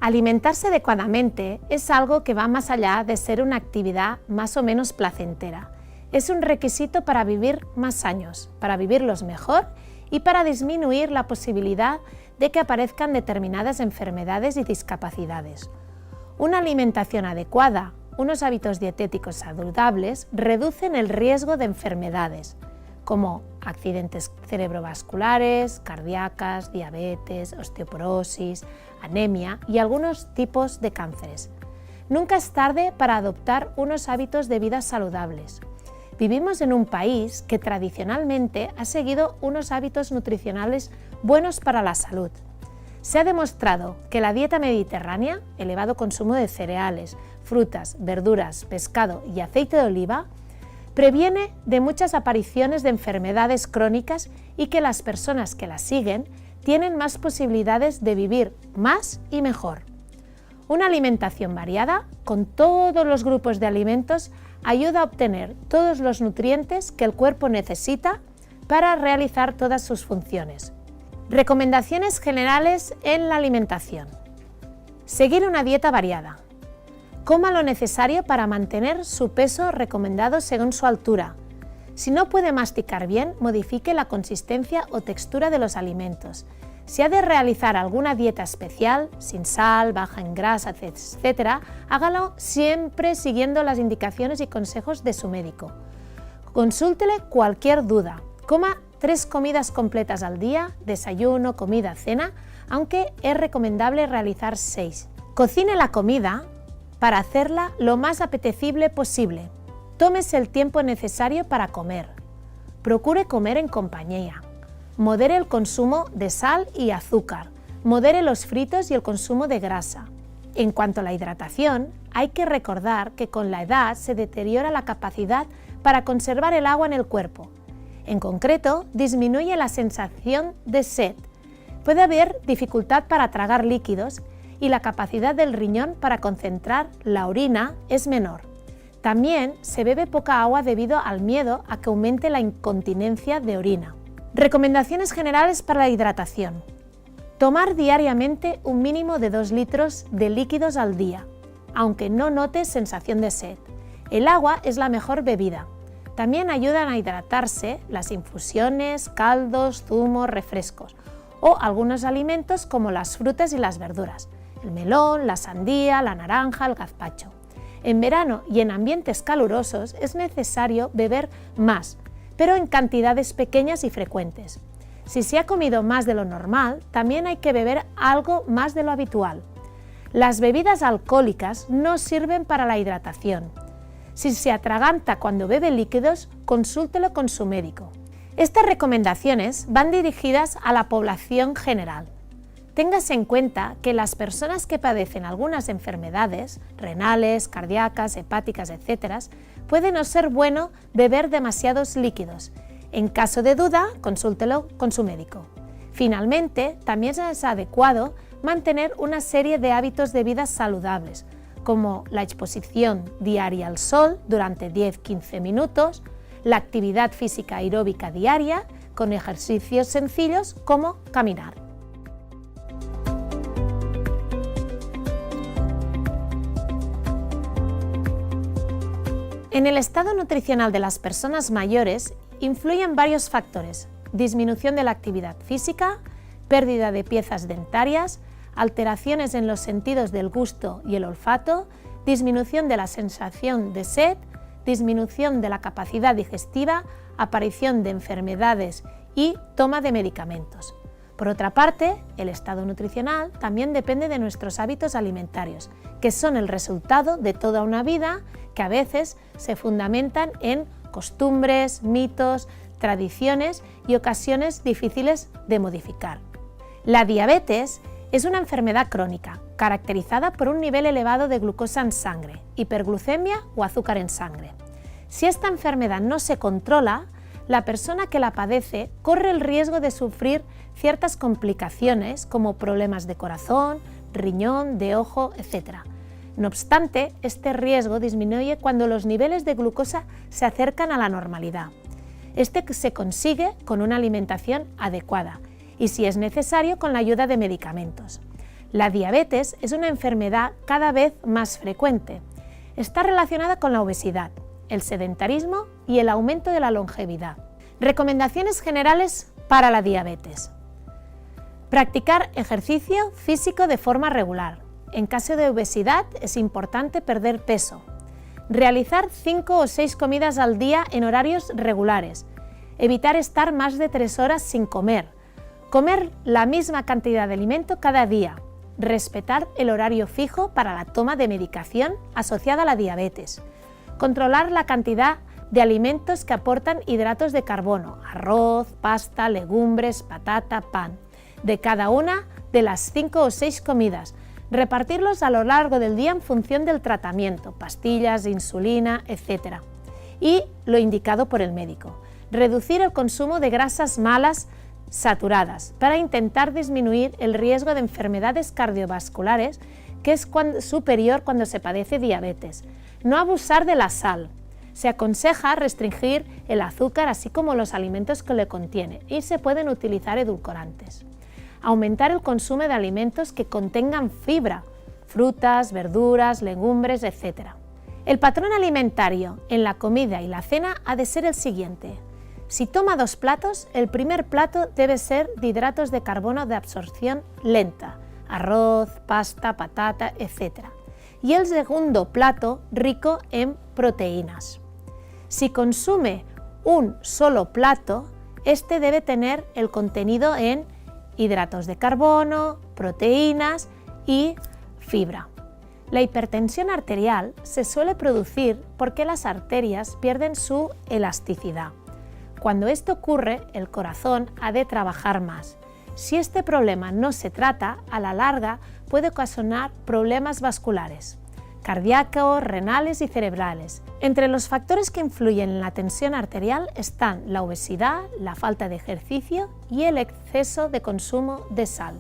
Alimentarse adecuadamente es algo que va más allá de ser una actividad más o menos placentera. Es un requisito para vivir más años, para vivirlos mejor y para disminuir la posibilidad de que aparezcan determinadas enfermedades y discapacidades. Una alimentación adecuada, unos hábitos dietéticos saludables reducen el riesgo de enfermedades, como accidentes cerebrovasculares, cardíacas, diabetes, osteoporosis, anemia y algunos tipos de cánceres. Nunca es tarde para adoptar unos hábitos de vida saludables. Vivimos en un país que tradicionalmente ha seguido unos hábitos nutricionales buenos para la salud. Se ha demostrado que la dieta mediterránea, elevado consumo de cereales, frutas, verduras, pescado y aceite de oliva, previene de muchas apariciones de enfermedades crónicas y que las personas que la siguen tienen más posibilidades de vivir más y mejor. Una alimentación variada, con todos los grupos de alimentos, ayuda a obtener todos los nutrientes que el cuerpo necesita para realizar todas sus funciones. Recomendaciones generales en la alimentación. Seguir una dieta variada. Coma lo necesario para mantener su peso recomendado según su altura. Si no puede masticar bien, modifique la consistencia o textura de los alimentos. Si ha de realizar alguna dieta especial, sin sal, baja en grasa, etc., hágalo siempre siguiendo las indicaciones y consejos de su médico. Consúltele cualquier duda. Coma 3 comidas completas al día, desayuno, comida, cena, aunque es recomendable realizar 6. Cocine la comida para hacerla lo más apetecible posible. Tómese el tiempo necesario para comer. Procure comer en compañía. Modere el consumo de sal y azúcar. Modere los fritos y el consumo de grasa. En cuanto a la hidratación, hay que recordar que con la edad se deteriora la capacidad para conservar el agua en el cuerpo. En concreto, disminuye la sensación de sed. Puede haber dificultad para tragar líquidos y la capacidad del riñón para concentrar la orina es menor. También se bebe poca agua debido al miedo a que aumente la incontinencia de orina. Recomendaciones generales para la hidratación. Tomar diariamente un mínimo de 2 litros de líquidos al día, aunque no note sensación de sed. El agua es la mejor bebida. También ayudan a hidratarse las infusiones, caldos, zumos, refrescos o algunos alimentos como las frutas y las verduras, el melón, la sandía, la naranja, el gazpacho. En verano y en ambientes calurosos es necesario beber más, pero en cantidades pequeñas y frecuentes. Si se ha comido más de lo normal, también hay que beber algo más de lo habitual. Las bebidas alcohólicas no sirven para la hidratación. Si se atraganta cuando bebe líquidos, consúltelo con su médico. Estas recomendaciones van dirigidas a la población general. Téngase en cuenta que las personas que padecen algunas enfermedades renales, cardíacas, hepáticas, etc., puede no ser bueno beber demasiados líquidos. En caso de duda, consúltelo con su médico. Finalmente, también es adecuado mantener una serie de hábitos de vida saludables, como la exposición diaria al sol durante 10-15 minutos, la actividad física aeróbica diaria con ejercicios sencillos como caminar. En el estado nutricional de las personas mayores influyen varios factores: disminución de la actividad física, pérdida de piezas dentarias, alteraciones en los sentidos del gusto y el olfato, disminución de la sensación de sed, disminución de la capacidad digestiva, aparición de enfermedades y toma de medicamentos. Por otra parte, el estado nutricional también depende de nuestros hábitos alimentarios, que son el resultado de toda una vida que a veces se fundamentan en costumbres, mitos, tradiciones y ocasiones difíciles de modificar. La diabetes es una enfermedad crónica, caracterizada por un nivel elevado de glucosa en sangre, hiperglucemia o azúcar en sangre. Si esta enfermedad no se controla, la persona que la padece corre el riesgo de sufrir ciertas complicaciones como problemas de corazón, riñón, de ojo, etc. No obstante, este riesgo disminuye cuando los niveles de glucosa se acercan a la normalidad. Este se consigue con una alimentación adecuada y, si es necesario, con la ayuda de medicamentos. La diabetes es una enfermedad cada vez más frecuente. Está relacionada con la obesidad, el sedentarismo y el aumento de la longevidad. Recomendaciones generales para la diabetes. Practicar ejercicio físico de forma regular. En caso de obesidad es importante perder peso. Realizar 5 o 6 comidas al día en horarios regulares. Evitar estar más de 3 horas sin comer. Comer la misma cantidad de alimento cada día. Respetar el horario fijo para la toma de medicación asociada a la diabetes. Controlar la cantidad de alimentos que aportan hidratos de carbono, arroz, pasta, legumbres, patata, pan, de cada una de las 5 o 6 comidas. Repartirlos a lo largo del día en función del tratamiento, pastillas, insulina, etc. Y lo indicado por el médico. Reducir el consumo de grasas malas saturadas para intentar disminuir el riesgo de enfermedades cardiovasculares, que es superior cuando se padece diabetes. No abusar de la sal. Se aconseja restringir el azúcar así como los alimentos que le contiene y se pueden utilizar edulcorantes. Aumentar el consumo de alimentos que contengan fibra, frutas, verduras, legumbres, etc. El patrón alimentario en la comida y la cena ha de ser el siguiente. Si toma 2 platos, el primer plato debe ser de hidratos de carbono de absorción lenta, arroz, pasta, patata, etc. Y el segundo plato rico en proteínas. Si consume un solo plato, este debe tener el contenido en hidratos de carbono, proteínas y fibra. La hipertensión arterial se suele producir porque las arterias pierden su elasticidad. Cuando esto ocurre, el corazón ha de trabajar más. Si este problema no se trata, a la larga puede ocasionar problemas vasculares, cardíacos, renales y cerebrales. Entre los factores que influyen en la tensión arterial están la obesidad, la falta de ejercicio y el exceso de consumo de sal.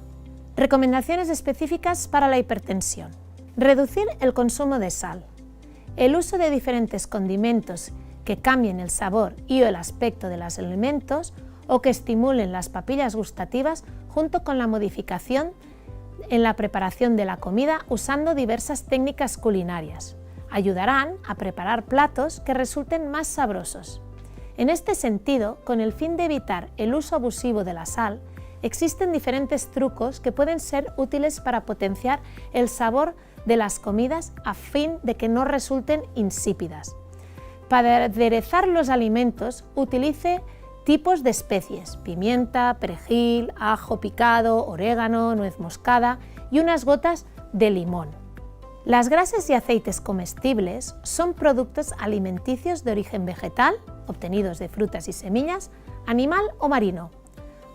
Recomendaciones específicas para la hipertensión. Reducir el consumo de sal. El uso de diferentes condimentos que cambien el sabor y o el aspecto de los alimentos o que estimulen las papillas gustativas junto con la modificación en la preparación de la comida usando diversas técnicas culinarias. Ayudarán a preparar platos que resulten más sabrosos. En este sentido, con el fin de evitar el uso abusivo de la sal, existen diferentes trucos que pueden ser útiles para potenciar el sabor de las comidas a fin de que no resulten insípidas. Para aderezar los alimentos, utilice tipos de especies: pimienta, perejil, ajo picado, orégano, nuez moscada y unas gotas de limón. Las grasas y aceites comestibles son productos alimenticios de origen vegetal, obtenidos de frutas y semillas, animal o marino.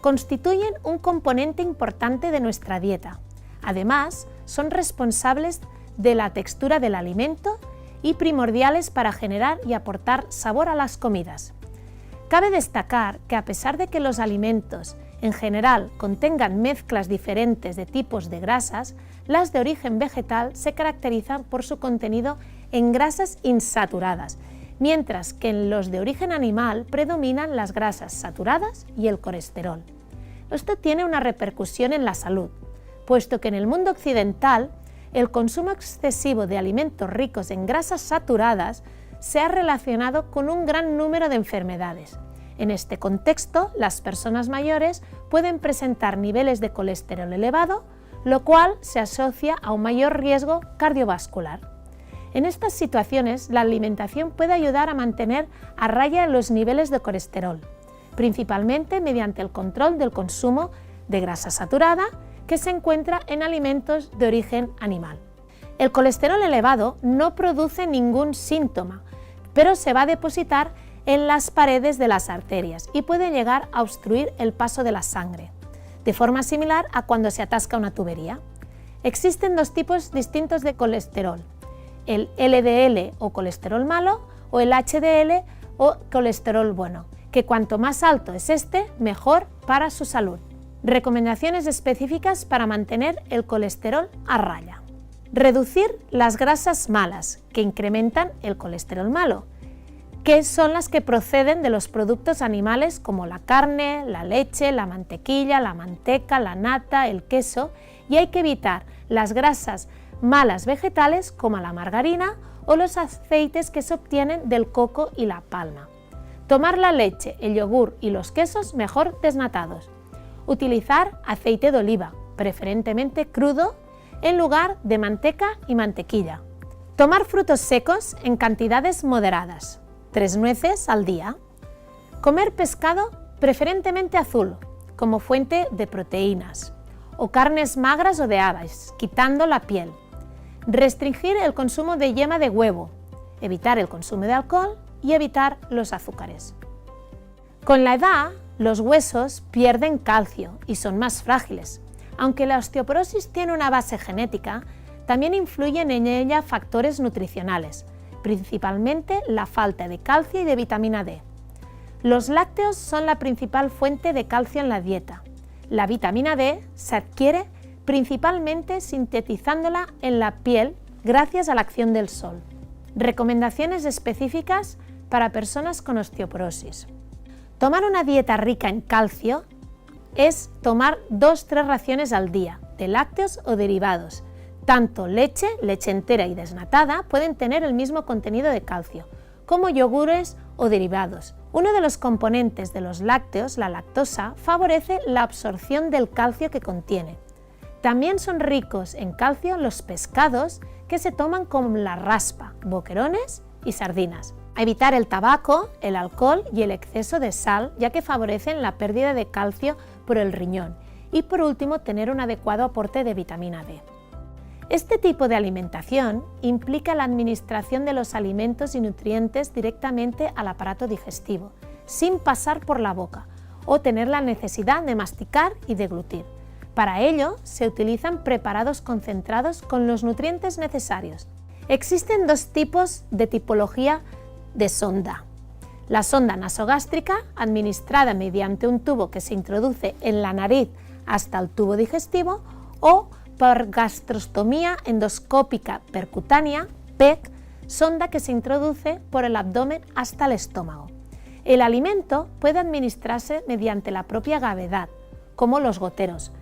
Constituyen un componente importante de nuestra dieta. Además, son responsables de la textura del alimento y primordiales para generar y aportar sabor a las comidas. Cabe destacar que a pesar de que los alimentos en general contengan mezclas diferentes de tipos de grasas, las de origen vegetal se caracterizan por su contenido en grasas insaturadas, mientras que en los de origen animal predominan las grasas saturadas y el colesterol. Esto tiene una repercusión en la salud, puesto que en el mundo occidental el consumo excesivo de alimentos ricos en grasas saturadas se ha relacionado con un gran número de enfermedades. En este contexto, las personas mayores pueden presentar niveles de colesterol elevado, lo cual se asocia a un mayor riesgo cardiovascular. En estas situaciones, la alimentación puede ayudar a mantener a raya los niveles de colesterol, principalmente mediante el control del consumo de grasa saturada que se encuentra en alimentos de origen animal. El colesterol elevado no produce ningún síntoma, pero se va a depositar en las paredes de las arterias y puede llegar a obstruir el paso de la sangre, de forma similar a cuando se atasca una tubería. Existen 2 tipos distintos de colesterol: el LDL o colesterol malo o el HDL o colesterol bueno, que cuanto más alto es este, mejor para su salud. Recomendaciones específicas para mantener el colesterol a raya. Reducir las grasas malas, que incrementan el colesterol malo, que son las que proceden de los productos animales como la carne, la leche, la mantequilla, la manteca, la nata, el queso, y hay que evitar las grasas malas vegetales como la margarina o los aceites que se obtienen del coco y la palma. Tomar la leche, el yogur y los quesos mejor desnatados. Utilizar aceite de oliva, preferentemente crudo, en lugar de manteca y mantequilla. Tomar frutos secos en cantidades moderadas, 3 nueces al día. Comer pescado preferentemente azul, como fuente de proteínas, o carnes magras o de aves, quitando la piel. Restringir el consumo de yema de huevo, evitar el consumo de alcohol y evitar los azúcares. Con la edad, los huesos pierden calcio y son más frágiles. Aunque la osteoporosis tiene una base genética, también influyen en ella factores nutricionales, principalmente la falta de calcio y de vitamina D. Los lácteos son la principal fuente de calcio en la dieta. La vitamina D se adquiere principalmente sintetizándola en la piel gracias a la acción del sol. Recomendaciones específicas para personas con osteoporosis. Tomar una dieta rica en calcio es tomar 2-3 raciones al día de lácteos o derivados. Tanto leche entera y desnatada pueden tener el mismo contenido de calcio, como yogures o derivados. Uno de los componentes de los lácteos, la lactosa, favorece la absorción del calcio que contiene. También son ricos en calcio los pescados que se toman con la raspa, boquerones y sardinas. Evitar el tabaco, el alcohol y el exceso de sal, ya que favorecen la pérdida de calcio por el riñón. Y por último, tener un adecuado aporte de vitamina D. Este tipo de alimentación implica la administración de los alimentos y nutrientes directamente al aparato digestivo, sin pasar por la boca o tener la necesidad de masticar y deglutir. Para ello, se utilizan preparados concentrados con los nutrientes necesarios. Existen 2 tipos de tipología de sonda. La sonda nasogástrica, administrada mediante un tubo que se introduce en la nariz hasta el tubo digestivo, o por gastrostomía endoscópica percutánea, PEC, sonda que se introduce por el abdomen hasta el estómago. El alimento puede administrarse mediante la propia gravedad, como los goteros,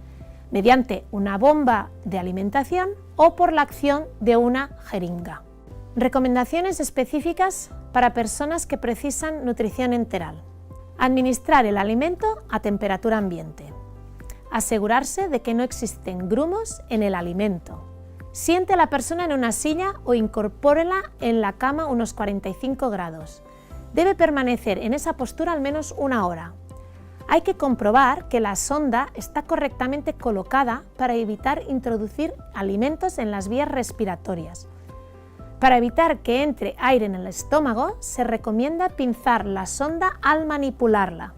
mediante una bomba de alimentación o por la acción de una jeringa. Recomendaciones específicas para personas que precisan nutrición enteral. Administrar el alimento a temperatura ambiente. Asegurarse de que no existen grumos en el alimento. Siente a la persona en una silla o incorpórela en la cama unos 45 grados. Debe permanecer en esa postura al menos 1 hora. Hay que comprobar que la sonda está correctamente colocada para evitar introducir alimentos en las vías respiratorias. Para evitar que entre aire en el estómago, se recomienda pinzar la sonda al manipularla.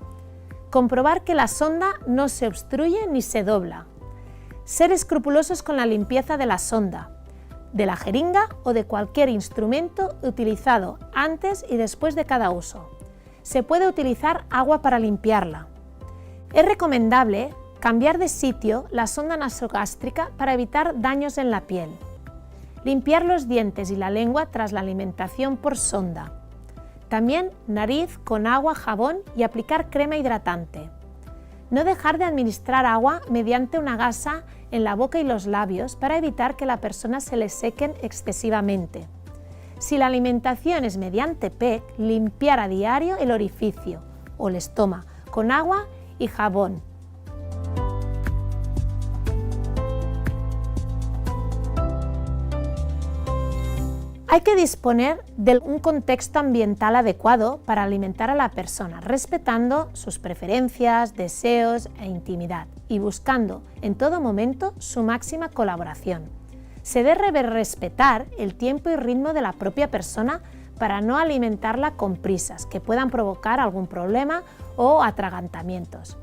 Comprobar que la sonda no se obstruye ni se dobla. Ser escrupulosos con la limpieza de la sonda, de la jeringa o de cualquier instrumento utilizado antes y después de cada uso. Se puede utilizar agua para limpiarla. Es recomendable cambiar de sitio la sonda nasogástrica para evitar daños en la piel. Limpiar los dientes y la lengua tras la alimentación por sonda. También nariz con agua, jabón y aplicar crema hidratante. No dejar de administrar agua mediante una gasa en la boca y los labios para evitar que la persona se le sequen excesivamente. Si la alimentación es mediante PEC, limpiar a diario el orificio o el estómago con agua y jabón. Hay que disponer de un contexto ambiental adecuado para alimentar a la persona, respetando sus preferencias, deseos e intimidad y buscando en todo momento su máxima colaboración. Se debe respetar el tiempo y ritmo de la propia persona para no alimentarla con prisas que puedan provocar algún problema o atragantamientos.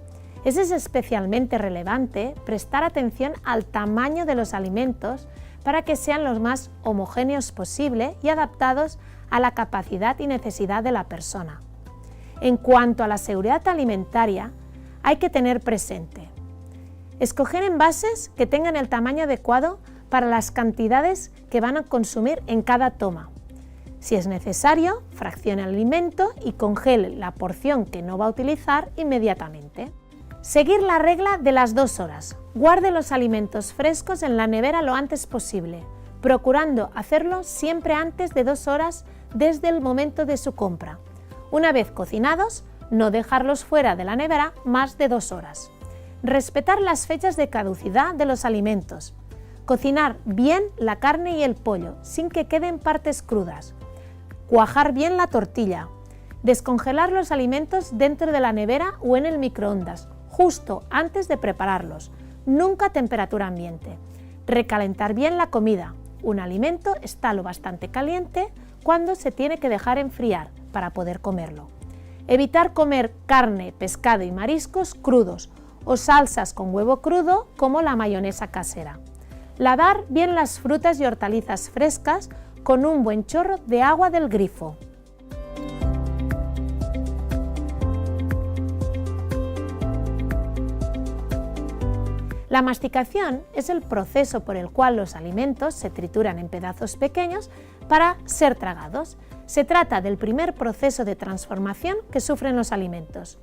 Es especialmente relevante prestar atención al tamaño de los alimentos para que sean los más homogéneos posible y adaptados a la capacidad y necesidad de la persona. En cuanto a la seguridad alimentaria, hay que tener presente: escoger envases que tengan el tamaño adecuado para las cantidades que van a consumir en cada toma. Si es necesario, fraccione el alimento y congele la porción que no va a utilizar inmediatamente. Seguir la regla de las 2 horas. Guarde los alimentos frescos en la nevera lo antes posible, procurando hacerlo siempre antes de 2 horas desde el momento de su compra. Una vez cocinados, no dejarlos fuera de la nevera más de 2 horas. Respetar las fechas de caducidad de los alimentos. Cocinar bien la carne y el pollo, sin que queden partes crudas. Cuajar bien la tortilla. Descongelar los alimentos dentro de la nevera o en el microondas, justo antes de prepararlos, nunca a temperatura ambiente. Recalentar bien la comida. Un alimento está lo bastante caliente cuando se tiene que dejar enfriar para poder comerlo. Evitar comer carne, pescado y mariscos crudos o salsas con huevo crudo como la mayonesa casera. Lavar bien las frutas y hortalizas frescas con un buen chorro de agua del grifo. La masticación es el proceso por el cual los alimentos se trituran en pedazos pequeños para ser tragados. Se trata del primer proceso de transformación que sufren los alimentos.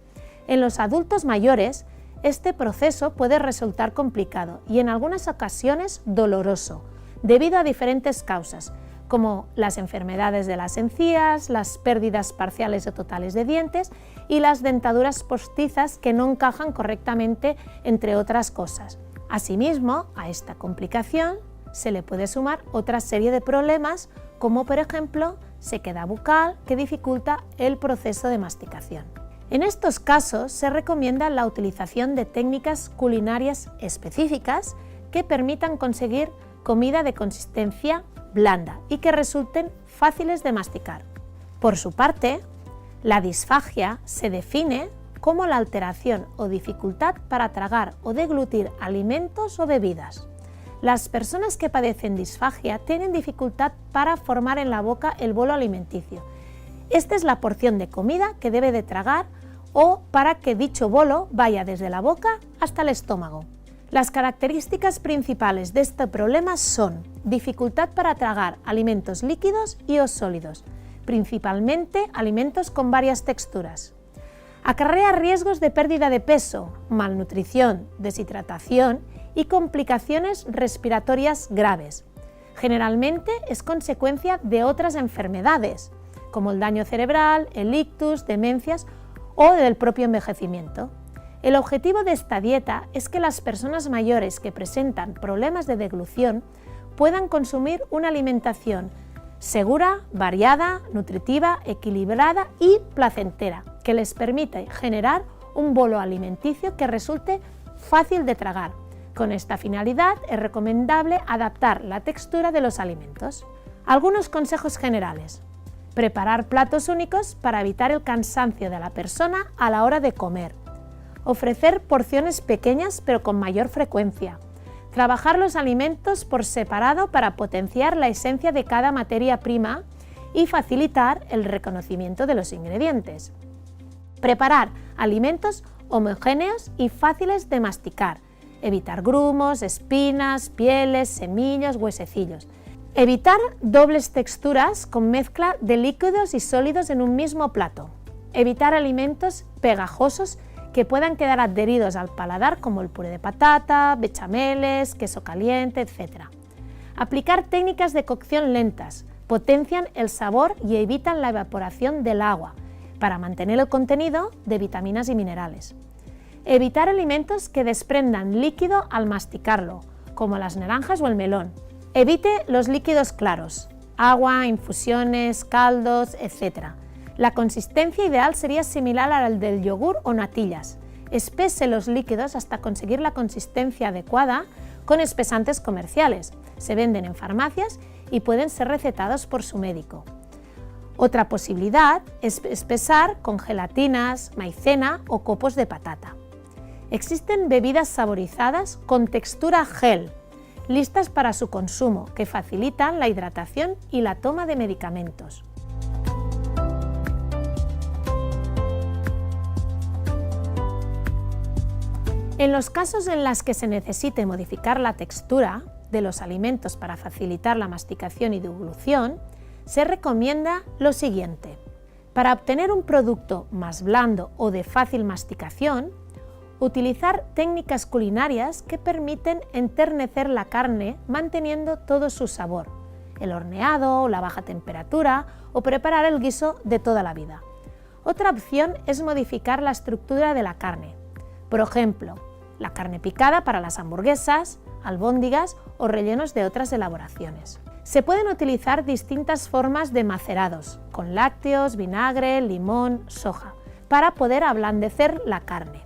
En los adultos mayores, este proceso puede resultar complicado y en algunas ocasiones doloroso, debido a diferentes causas, como las enfermedades de las encías, las pérdidas parciales o totales de dientes y las dentaduras postizas que no encajan correctamente, entre otras cosas. Asimismo, a esta complicación se le puede sumar otra serie de problemas, como por ejemplo sequedad bucal, que dificulta el proceso de masticación. En estos casos se recomienda la utilización de técnicas culinarias específicas que permitan conseguir comida de consistencia blanda y que resulten fáciles de masticar. Por su parte, la disfagia se define como la alteración o dificultad para tragar o deglutir alimentos o bebidas. Las personas que padecen disfagia tienen dificultad para formar en la boca el bolo alimenticio. Esta es la porción de comida que debe de tragar o para que dicho bolo vaya desde la boca hasta el estómago. Las características principales de este problema son dificultad para tragar alimentos líquidos y o sólidos, principalmente alimentos con varias texturas. Acarrea riesgos de pérdida de peso, malnutrición, deshidratación y complicaciones respiratorias graves. Generalmente es consecuencia de otras enfermedades, como el daño cerebral, el ictus, demencias o del propio envejecimiento. El objetivo de esta dieta es que las personas mayores que presentan problemas de deglución puedan consumir una alimentación segura, variada, nutritiva, equilibrada y placentera, que les permite generar un bolo alimenticio que resulte fácil de tragar. Con esta finalidad es recomendable adaptar la textura de los alimentos. Algunos consejos generales. Preparar platos únicos para evitar el cansancio de la persona a la hora de comer. Ofrecer porciones pequeñas pero con mayor frecuencia. Trabajar los alimentos por separado para potenciar la esencia de cada materia prima y facilitar el reconocimiento de los ingredientes. Preparar alimentos homogéneos y fáciles de masticar. Evitar grumos, espinas, pieles, semillas, huesecillos. Evitar dobles texturas con mezcla de líquidos y sólidos en un mismo plato. Evitar alimentos pegajosos que puedan quedar adheridos al paladar, como el puré de patata, bechameles, queso caliente, etc. Aplicar técnicas de cocción lentas, potencian el sabor y evitan la evaporación del agua, para mantener el contenido de vitaminas y minerales. Evitar alimentos que desprendan líquido al masticarlo, como las naranjas o el melón. Evite los líquidos claros, agua, infusiones, caldos, etc. La consistencia ideal sería similar al del yogur o natillas. Espese los líquidos hasta conseguir la consistencia adecuada con espesantes comerciales. Se venden en farmacias y pueden ser recetados por su médico. Otra posibilidad es espesar con gelatinas, maicena o copos de patata. Existen bebidas saborizadas con textura gel, listas para su consumo, que facilitan la hidratación y la toma de medicamentos. En los casos en los que se necesite modificar la textura de los alimentos para facilitar la masticación y deglución, se recomienda lo siguiente. Para obtener un producto más blando o de fácil masticación, Utilizar técnicas culinarias que permiten enternecer la carne manteniendo todo su sabor, el horneado, la baja temperatura o preparar el guiso de toda la vida. Otra opción es modificar la estructura de la carne, por ejemplo, la carne picada para las hamburguesas, albóndigas o rellenos de otras elaboraciones. Se pueden utilizar distintas formas de macerados, con lácteos, vinagre, limón, soja, para poder ablandecer la carne.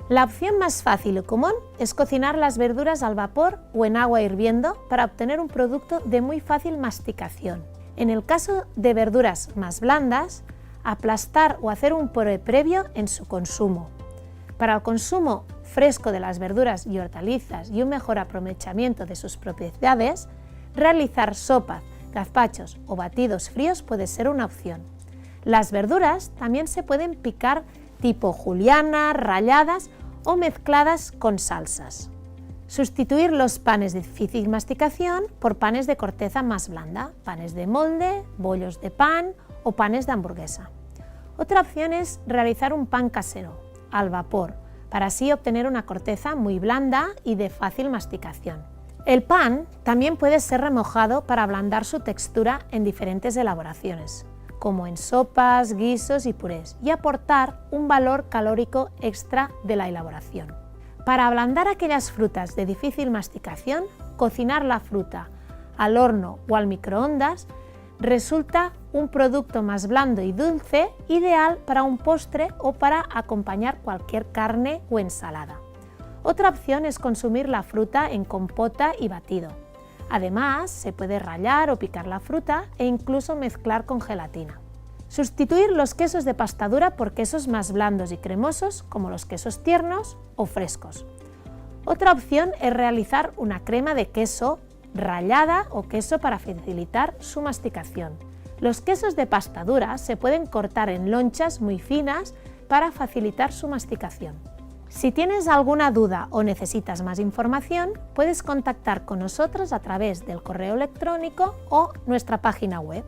La opción más fácil y común es cocinar las verduras al vapor o en agua hirviendo para obtener un producto de muy fácil masticación. En el caso de verduras más blandas, aplastar o hacer un puré previo en su consumo. Para el consumo fresco de las verduras y hortalizas y un mejor aprovechamiento de sus propiedades, realizar sopas, gazpachos o batidos fríos puede ser una opción. Las verduras también se pueden picar tipo juliana, ralladas o mezcladas con salsas. Sustituir los panes de difícil masticación por panes de corteza más blanda, panes de molde, bollos de pan o panes de hamburguesa. Otra opción es realizar un pan casero, al vapor, para así obtener una corteza muy blanda y de fácil masticación. El pan también puede ser remojado para ablandar su textura en diferentes elaboraciones, como en sopas, guisos y purés, y aportar un valor calórico extra de la elaboración. Para ablandar aquellas frutas de difícil masticación, cocinar la fruta al horno o al microondas resulta un producto más blando y dulce, ideal para un postre o para acompañar cualquier carne o ensalada. Otra opción es consumir la fruta en compota y batido. Además, se puede rallar o picar la fruta e incluso mezclar con gelatina. Sustituir los quesos de pasta dura por quesos más blandos y cremosos, como los quesos tiernos o frescos. Otra opción es realizar una crema de queso rallada o queso para facilitar su masticación. Los quesos de pasta dura se pueden cortar en lonchas muy finas para facilitar su masticación. Si tienes alguna duda o necesitas más información, puedes contactar con nosotros a través del correo electrónico o nuestra página web.